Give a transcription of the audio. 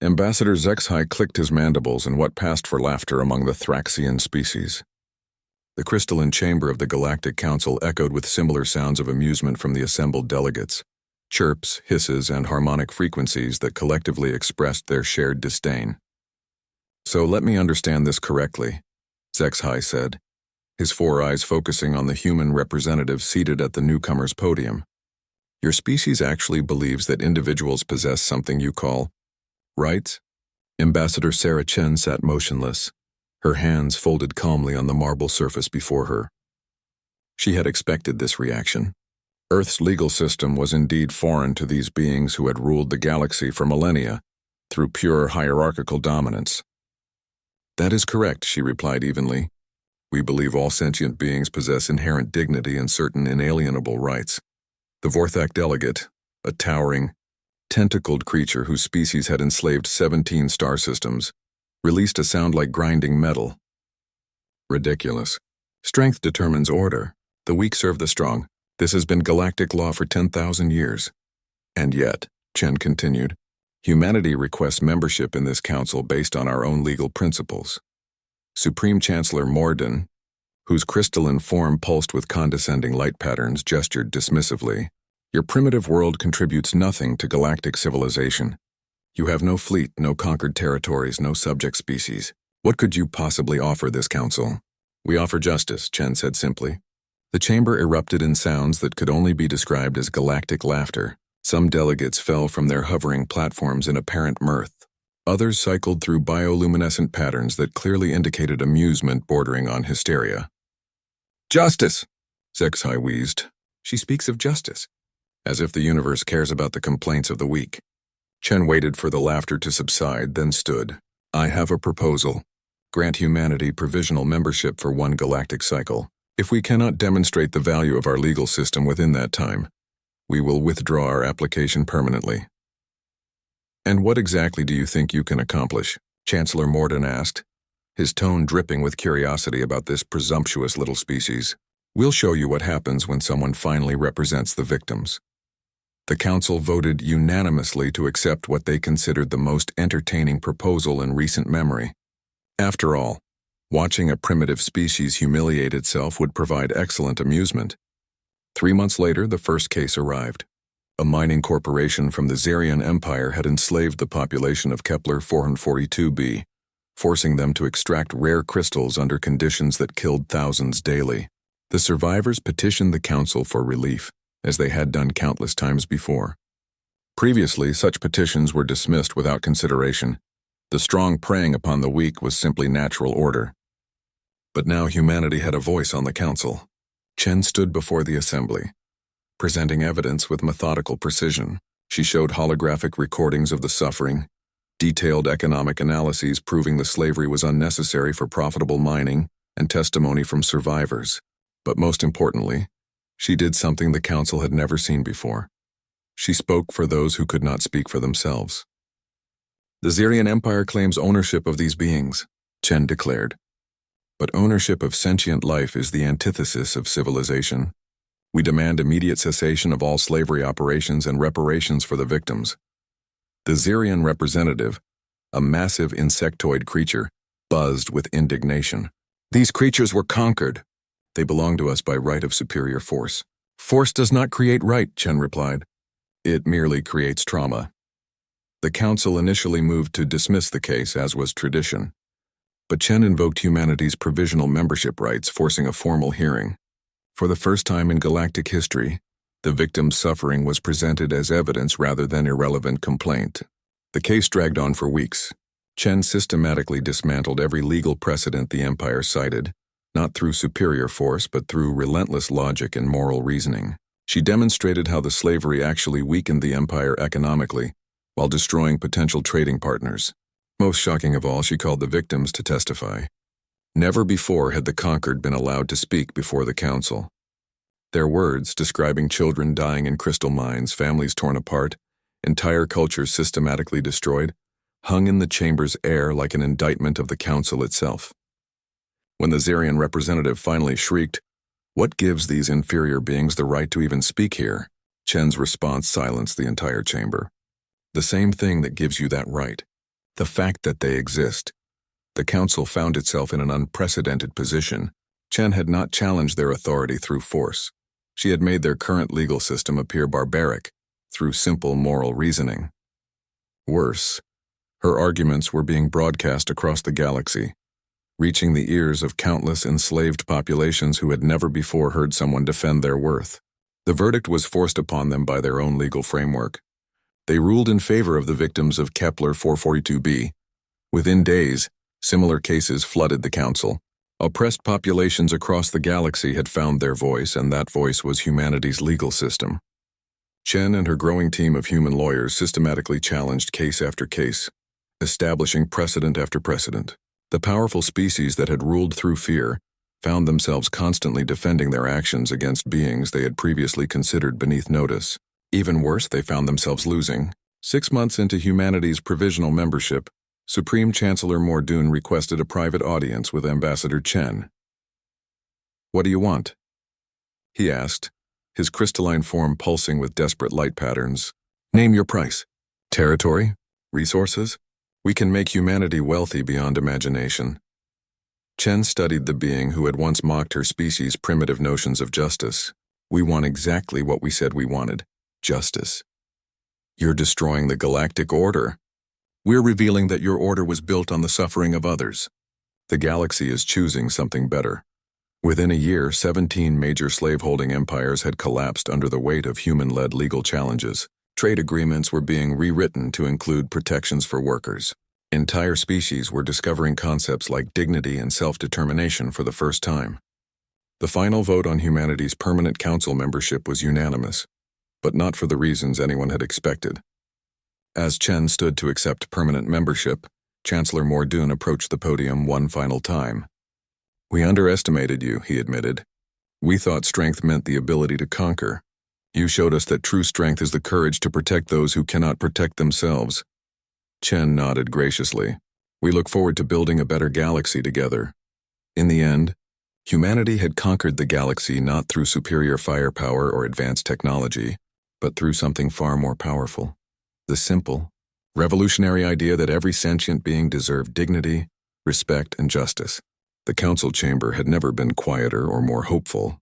Ambassador Zexhai clicked his mandibles in what passed for laughter among the Thraxian species. The crystalline chamber of the Galactic Council echoed with similar sounds of amusement from the assembled delegates, chirps, hisses, and harmonic frequencies that collectively expressed their shared disdain. "So let me understand this correctly," Zexhai said, his four eyes focusing on the human representative seated at the newcomer's podium. "Your species actually believes that individuals possess something you call rights?" Ambassador Sarah Chen sat motionless, her hands folded calmly on the marble surface before her. She had expected this reaction. Earth's legal system was indeed foreign to these beings who had ruled the galaxy for millennia through pure hierarchical dominance. "That is correct," she replied evenly. "We believe all sentient beings possess inherent dignity and certain inalienable rights." The Vorthak delegate, a towering, tentacled creature whose species had enslaved 17 star systems, released a sound like grinding metal. "Ridiculous. Strength determines order. The weak serve the strong. This has been galactic law for 10,000 years. And yet," Chen continued, "humanity requests membership in this council based on our own legal principles." Supreme Chancellor Morden, whose crystalline form pulsed with condescending light patterns, gestured dismissively. "Your primitive world contributes nothing to galactic civilization. You have no fleet, no conquered territories, no subject species. What could you possibly offer this council?" "We offer justice," Chen said simply. The chamber erupted in sounds that could only be described as galactic laughter. Some delegates fell from their hovering platforms in apparent mirth. Others cycled through bioluminescent patterns that clearly indicated amusement bordering on hysteria. "Justice!" Zexhai wheezed. "She speaks of justice, as if the universe cares about the complaints of the weak." Chen waited for the laughter to subside, then stood. "I have a proposal. Grant humanity provisional membership for one galactic cycle. If we cannot demonstrate the value of our legal system within that time, we will withdraw our application permanently." "And what exactly do you think you can accomplish?" Chancellor Morden asked, his tone dripping with curiosity about this presumptuous little species. "We'll show you what happens when someone finally represents the victims." The council voted unanimously to accept what they considered the most entertaining proposal in recent memory. After all, watching a primitive species humiliate itself would provide excellent amusement. 3 months later, the first case arrived. A mining corporation from the Zerian Empire had enslaved the population of Kepler 442b, forcing them to extract rare crystals under conditions that killed thousands daily. The survivors petitioned the council for relief, as they had done countless times before. Previously, such petitions were dismissed without consideration. The strong preying upon the weak was simply natural order. But now humanity had a voice on the council. Chen stood before the assembly, presenting evidence with methodical precision. She showed holographic recordings of the suffering, detailed economic analyses proving the slavery was unnecessary for profitable mining, and testimony from survivors. But most importantly, she did something the council had never seen before. She spoke for those who could not speak for themselves. "The Zerian Empire claims ownership of these beings," Chen declared. "But ownership of sentient life is the antithesis of civilization. We demand immediate cessation of all slavery operations and reparations for the victims." The Zerian representative, a massive insectoid creature, buzzed with indignation. "These creatures were conquered. They belong to us by right of superior force." "Force does not create right," Chen replied. "It merely creates trauma." The council initially moved to dismiss the case, as was tradition. But Chen invoked humanity's provisional membership rights, forcing a formal hearing. For the first time in galactic history, the victim's suffering was presented as evidence rather than irrelevant complaint. The case dragged on for weeks. Chen systematically dismantled every legal precedent the Empire cited, not through superior force but through relentless logic and moral reasoning. She demonstrated how the slavery actually weakened the Empire economically, while destroying potential trading partners. Most shocking of all, she called the victims to testify. Never before had the conquered been allowed to speak before the council. Their words, describing children dying in crystal mines, families torn apart, entire cultures systematically destroyed, hung in the chamber's air like an indictment of the council itself. When the Zerian representative finally shrieked, "What gives these inferior beings the right to even speak here?" Chen's response silenced the entire chamber. "The same thing that gives you that right. The fact that they exist. The council found itself in an unprecedented position. Chen had not challenged their authority through force. She had made their current legal system appear barbaric through simple moral reasoning. Worse, her arguments were being broadcast across the galaxy, reaching the ears of countless enslaved populations who had never before heard someone defend their worth. The verdict was forced upon them by their own legal framework. They ruled in favor of the victims of Kepler 442b. Within days, similar cases flooded the council. Oppressed populations across the galaxy had found their voice, and that voice was humanity's legal system. Chen and her growing team of human lawyers systematically challenged case after case, establishing precedent after precedent. The powerful species that had ruled through fear found themselves constantly defending their actions against beings they had previously considered beneath notice. Even worse, they found themselves losing. 6 months into humanity's provisional membership, Supreme Chancellor Mordoon requested a private audience with Ambassador Chen. "What do you want?" he asked, his crystalline form pulsing with desperate light patterns. "Name your price. Territory? Resources? We can make humanity wealthy beyond imagination." Chen studied the being who had once mocked her species' primitive notions of justice. "We want exactly what we said we wanted. Justice. You're destroying the galactic order. We're revealing that your order was built on the suffering of others. The galaxy is choosing something better." Within a year, 17 major slaveholding empires had collapsed under the weight of human-led legal challenges. Trade agreements were being rewritten to include protections for workers. Entire species were discovering concepts like dignity and self-determination for the first time. The final vote on humanity's permanent council membership was unanimous, but not for the reasons anyone had expected. As Chen stood to accept permanent membership, Chancellor Mordoon approached the podium one final time. "We underestimated you," he admitted. "We thought strength meant the ability to conquer. You showed us that true strength is the courage to protect those who cannot protect themselves." Chen nodded graciously. "We look forward to building a better galaxy together." In the end, humanity had conquered the galaxy not through superior firepower or advanced technology, but through something far more powerful. The simple, revolutionary idea that every sentient being deserved dignity, respect, and justice. The council chamber had never been quieter or more hopeful.